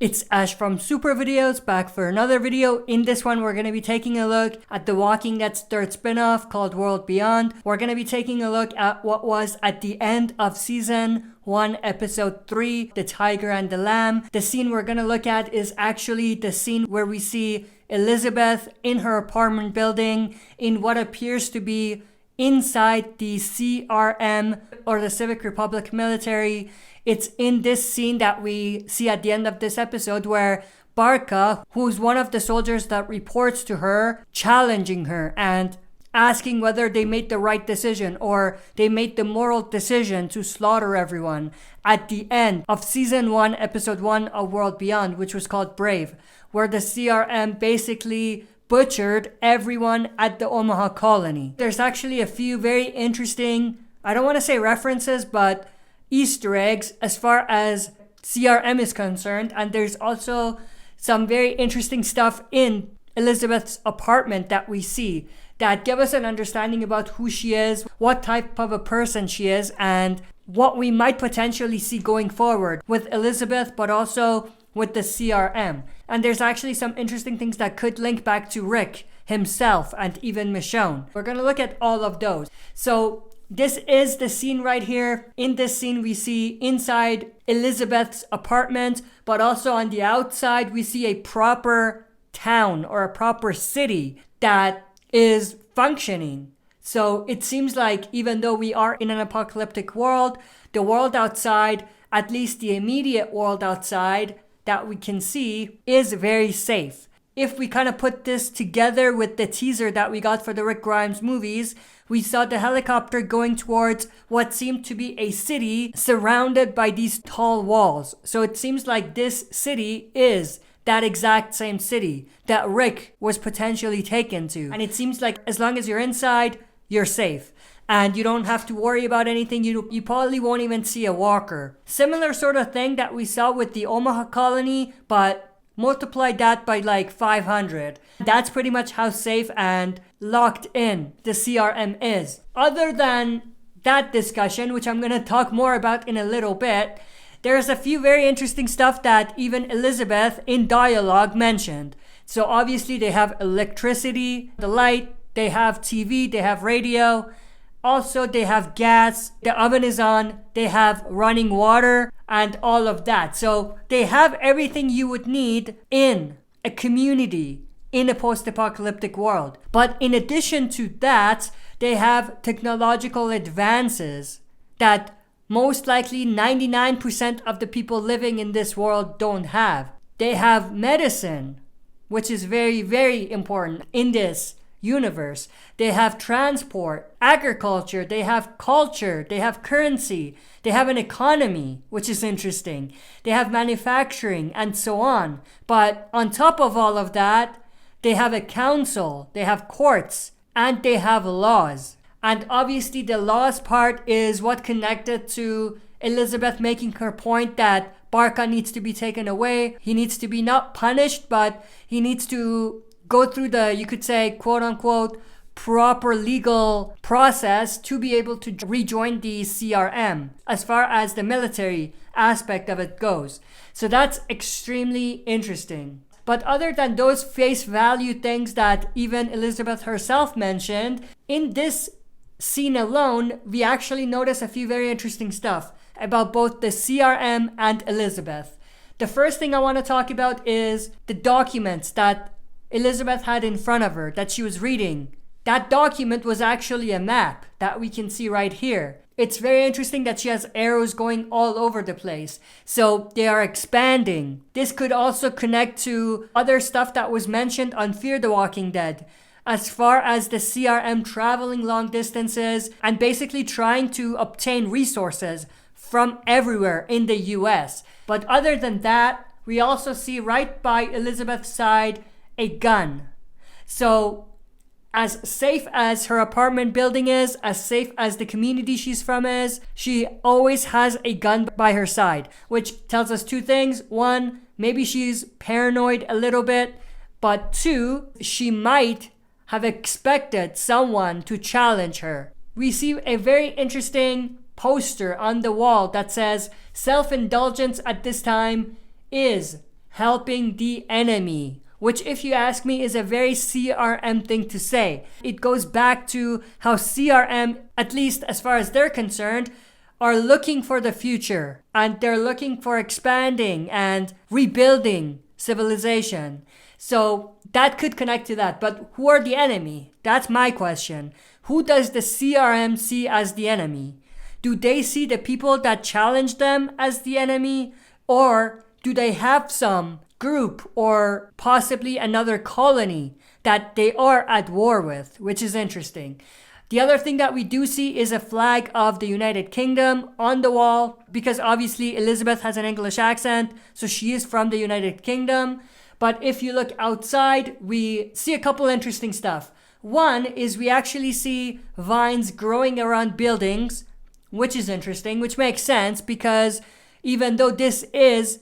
It's Ash from Super Videos, back for another video. In this one, we're going to be taking a look at The Walking Dead's third spin-off called World Beyond. We're going to be taking a look at what was at the end of Season 1, Episode 3, The Tiger and the Lamb. The scene we're going to look at is actually the scene where we see Elizabeth in her apartment building in what appears to be inside the CRM, or the Civic Republic military. It's in this scene that we see at the end of this episode where Barca, who's one of the soldiers that reports to her, challenging her and asking whether they made the right decision or they made the moral decision to slaughter everyone at the end of Season 1, Episode 1 of World Beyond, which was called Brave, where the CRM basically butchered everyone at the Omaha colony. There's actually a few very interesting, I don't want to say references, but Easter eggs as far as CRM is concerned, and there's also some very interesting stuff in Elizabeth's apartment that we see that give us an understanding about who she is, what type of a person she is, and what we might potentially see going forward with Elizabeth, but also with the CRM. And there's actually some interesting things that could link back to Rick himself and even Michonne. We're going to look at all of those. So this is the scene right here. In this scene, we see inside Elizabeth's apartment, but also on the outside, we see a proper town or a proper city that is functioning. So it seems like even though we are in an apocalyptic world, the world outside, at least the immediate world outside that we can see, is very safe. If we kind of put this together with the teaser that we got for the Rick Grimes movies, we saw the helicopter going towards what seemed to be a city surrounded by these tall walls. So it seems like this city is that exact same city that Rick was potentially taken to. And it seems like as long as you're inside, you're safe. And you don't have to worry about anything. You probably won't even see a walker. Similar sort of thing that we saw with the Omaha colony, but multiply that by like 500. That's pretty much how safe and locked in the CRM is. Other than that discussion, which I'm going to talk more about in a little bit, there's a few very interesting stuff that even Elizabeth in dialogue mentioned. So obviously they have electricity, the light, they have TV, they have radio. Also, they have gas, the oven is on, they have running water, and all of that. So they have everything you would need in a community in a post-apocalyptic world. But in addition to that, they have technological advances that most likely 99% of the people living in this world don't have. They have medicine, which is very, very important in this universe. They have transport, agriculture, they have culture, they have currency, they have an economy, which is interesting. They have manufacturing and so on. But on top of all of that, they have a council, they have courts, and they have laws. And obviously the laws part is what connected to Elizabeth making her point that Barca needs to be taken away. He needs to be not punished, but he needs to go through the, you could say, quote unquote, proper legal process to be able to rejoin the CRM as far as the military aspect of it goes. So that's extremely interesting. But other than those face value things that even Elizabeth herself mentioned, in this scene alone, we actually notice a few very interesting stuff about both the CRM and Elizabeth. The first thing I want to talk about is the documents that Elizabeth had in front of her that she was reading. That document was actually a map that we can see right here. It's very interesting that she has arrows going all over the place. So they are expanding. This could also connect to other stuff that was mentioned on Fear the Walking Dead, as far as the CRM traveling long distances and basically trying to obtain resources from everywhere in the US. But other than that, we also see right by Elizabeth's side a gun. So as safe as her apartment building is, as safe as the community she's from is, she always has a gun by her side, which tells us two things. One, maybe she's paranoid a little bit, but two, she might have expected someone to challenge her. We see a very interesting poster on the wall that says, "Self-indulgence at this time is helping the enemy, which, if you ask me, is a very CRM thing to say. It goes back to how CRM, at least as far as they're concerned, are looking for the future, and they're looking for expanding and rebuilding civilization. So that could connect to that. But who are the enemy? That's my question. Who does the CRM see as the enemy? Do they see the people that challenge them as the enemy? Or do they have some group or possibly another colony that they are at war with, which is interesting. The other thing that we do see is a flag of the United Kingdom on the wall, because obviously Elizabeth has an English accent, so she is from the United Kingdom. But if you look outside, we see a couple interesting stuff. One is we actually see vines growing around buildings, which is interesting, which makes sense because even though this is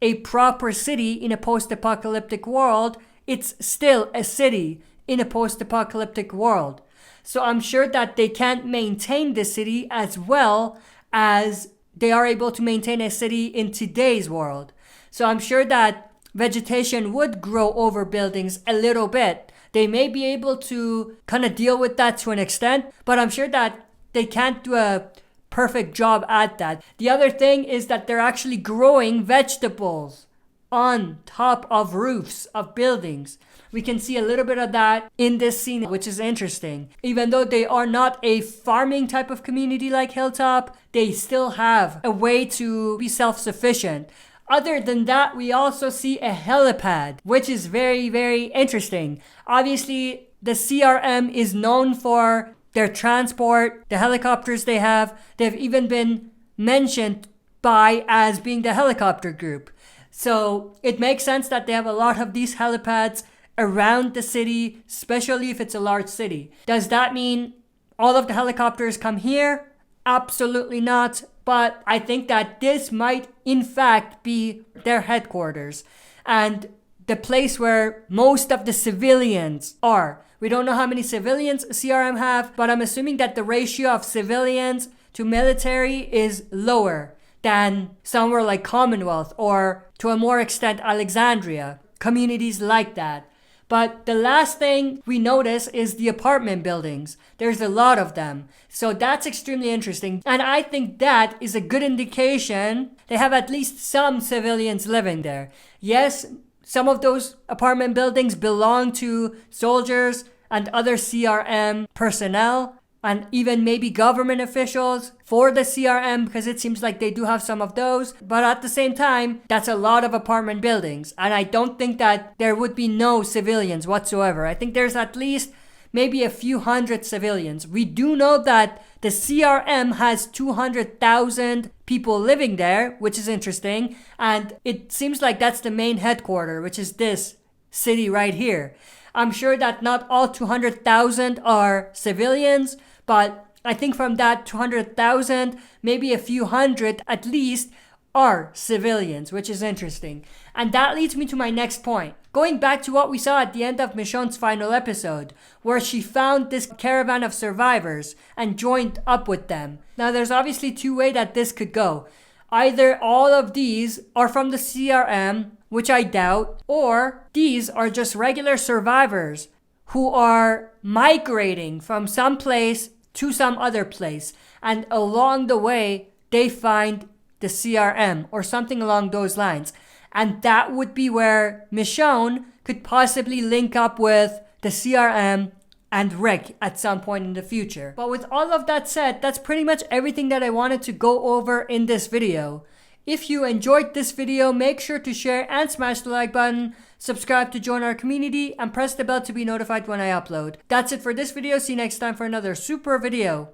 a proper city in a post-apocalyptic world, it's still a city in a post-apocalyptic world. So I'm sure that they can't maintain the city as well as they are able to maintain a city in today's world. So I'm sure that vegetation would grow over buildings a little bit. They may be able to kind of deal with that to an extent, but I'm sure that they can't do a perfect job at that. The other thing is that they're actually growing vegetables on top of roofs of buildings. We can see a little bit of that in this scene, which is interesting. Even though they are not a farming type of community like Hilltop, they still have a way to be self-sufficient. Other than that, we also see a helipad, which is very, very interesting. Obviously, the CRM is known for their transport, the helicopters they have. They've even been mentioned by as being the helicopter group. So it makes sense that they have a lot of these helipads around the city, especially if it's a large city. Does that mean all of the helicopters come here? Absolutely not. But I think that this might in fact be their headquarters and the place where most of the civilians are. We don't know how many civilians CRM have, but I'm assuming that the ratio of civilians to military is lower than somewhere like Commonwealth or to a more extent Alexandria, communities like that. But the last thing we notice is the apartment buildings. There's a lot of them. So that's extremely interesting. And I think that is a good indication they have at least some civilians living there. Yes, some of those apartment buildings belong to soldiers and other CRM personnel, and even maybe government officials for the CRM, because it seems like they do have some of those. But at the same time, that's a lot of apartment buildings. And I don't think that there would be no civilians whatsoever. I think there's at least maybe a few hundred civilians. We do know that the CRM has 200,000 people living there, which is interesting. And it seems like that's the main headquarters, which is this city right here. I'm sure that not all 200,000 are civilians, but I think from that 200,000, maybe a few hundred at least are civilians, which is interesting. And that leads me to my next point. Going back to what we saw at the end of Michonne's final episode, where she found this caravan of survivors and joined up with them. Now, there's obviously two ways that this could go. Either all of these are from the CRM, which I doubt, or these are just regular survivors who are migrating from some place to some other place. And along the way, they find the CRM or something along those lines. And that would be where Michonne could possibly link up with the CRM and Rick at some point in the future. But with all of that said, that's pretty much everything that I wanted to go over in this video. If you enjoyed this video, make sure to share and smash the like button, subscribe to join our community, and press the bell to be notified when I upload. That's it for this video. See you next time for another super video.